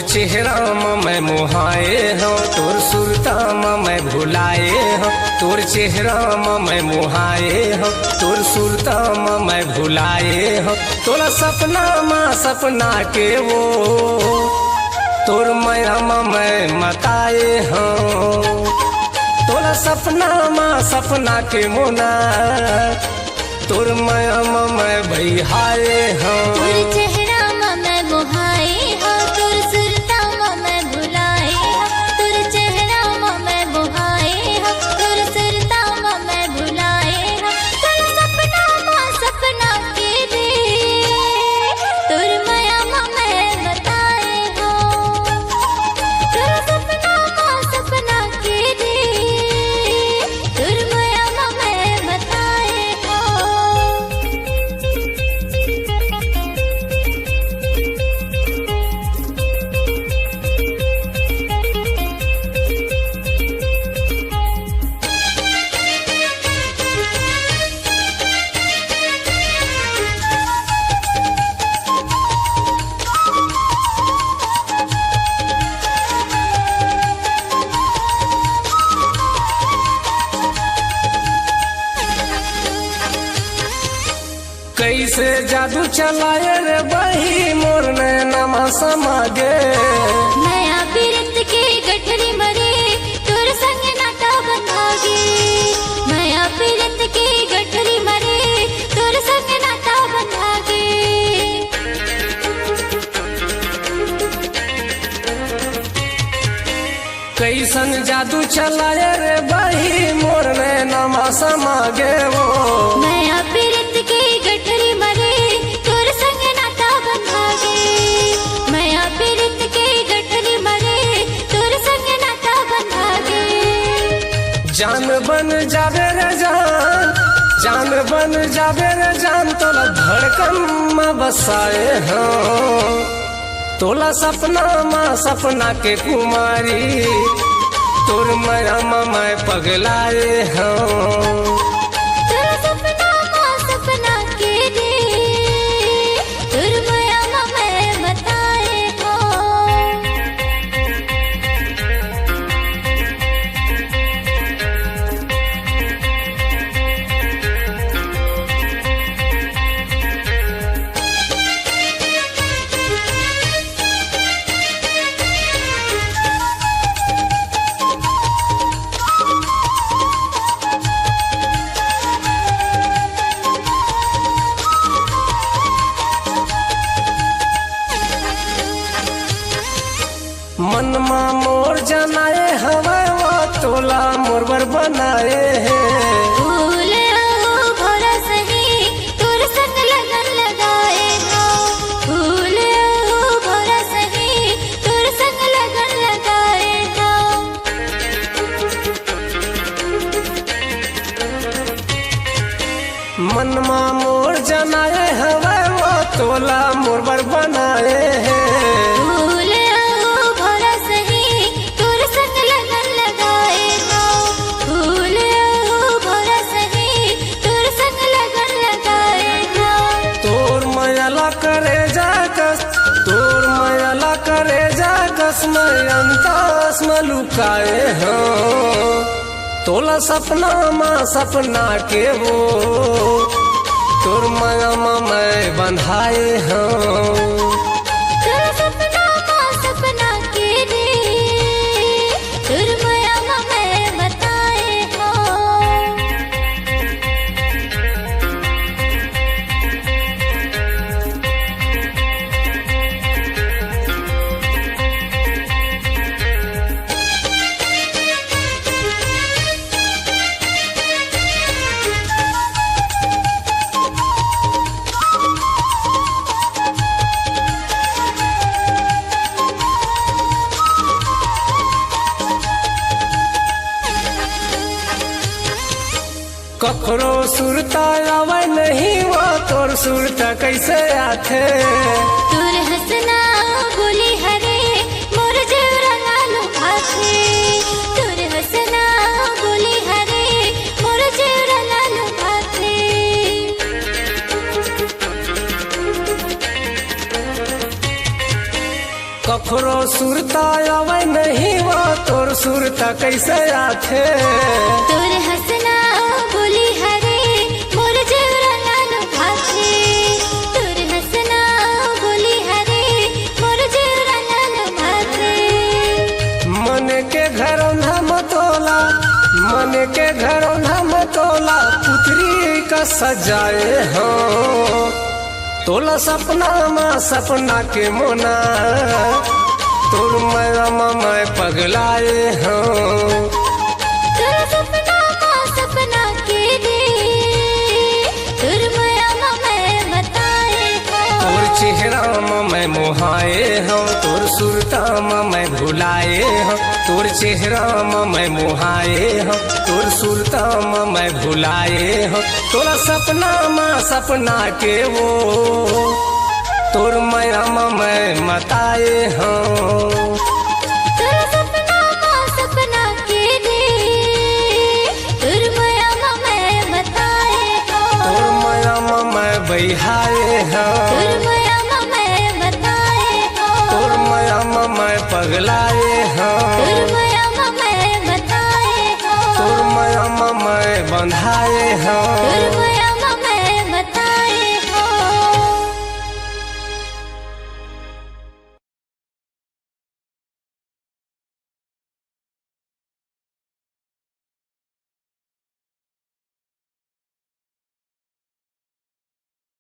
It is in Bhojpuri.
चेहरा मैं मोहाए हो, तोर सुरता मैं भुलाए हो। तोर चेहरा मैं मोहाए हो, तोर सुरता मैं भुलाए हो। तोरा सपना के वो तोर माया मैं मताए हो। तोरा सपना के मोना तोर माया मैं बहाए हो। तोर चेहरा मैं मोहाए हो, तोर सुरता मैं भुलाए हो। तोर चेहरा मैं मोहाए हो, तोर सुरता मैं भुलाए हो। तोर सपना के दे तोर माया मैं बताए हो। तोर सपना के दे तोर माया मैं बताए हो। कैसे जादू चलाए रे बही मोर नैनमा समागे। नया बिरत के गठरी मरे तोर संग नाता बंधागे। नया बिरत के गठरी मरे तोर संग नाता बंधागे। कैसन जादू चलाए रे बही मोर नैनमा समागे वो। नया बिरत के गठरी मरे तोर संग नाता बंधागे। नया बिरत के गठरी मरे तोर संग नाता बंधागे। जान बन जावे रे जान बन जावे रे जान तोला धड़कन में बसाए हो। तोला सपना के कुमारी तोर माया मैं पगलाए हो। तोर सपना के दे तोर माया मैं बताए हो। मनमा मोर जनाए हवा वो तोला मोरबर बनाए है। फूल हो भोरा सही तोर संग लगन लगाए हो। फूल हो भोरा सही तोर संग लगन लगाए हो। मनमा मोर जनाए हवा वो तोला मोरबर बनाए है। फूल हो भोरा सही तोर संग लगन लगाए हो। फूल हो भोरा सही तोर संग लगन लगाए हो। तोर मायाला करे जागस में अंतास में लुकाए हो। तोला सपना के वो तोर माया मैं बंधाए हो। तोर सपना के दे तोर माया मैं बताए हो। कखरो सुरता आवे नहीं वो तोर सुरता कैसे आथे। तोर हंसना बोली हरे मोर जेवरा लालू भाथे। तोर हंसना बोली हरे मोर जेवरा लालू भाथे। कखरो सुरता आवे नहीं वा तोर सुरता कैसे आथे तोर हंसना बोली हरे मोर जेवरा लाल भाथे तोर हंसना बोली हरे मोर जेवरा लाल भाथे मन के घरों हम तोला मन के घरों हम तोला पुतरी का सजाए हो तोला सपना माँ सपना के मोना तोर मैं पगलाए हो तोर सपना माँ सपना के रे तोर माया मैं बताए हो तोर चेहरा मैं मोहाए हो तोर सुरता मैं भुलाए हो तोर चेहरा मैं मोहाए हो तोर सुरता मैं भुलाए हो तोरा सपना माँ सपना के वो तोर माया मैं मताए हो तोर सपना माँ सपना के रे तोर माया मैं बताए हो तोर माया मैं बहाए हो तोर माया मैं बताए हो तोर माया मैं पगलाए हो तोर माया मैं बताए हो तोर माया मैं बंधाए हो तोर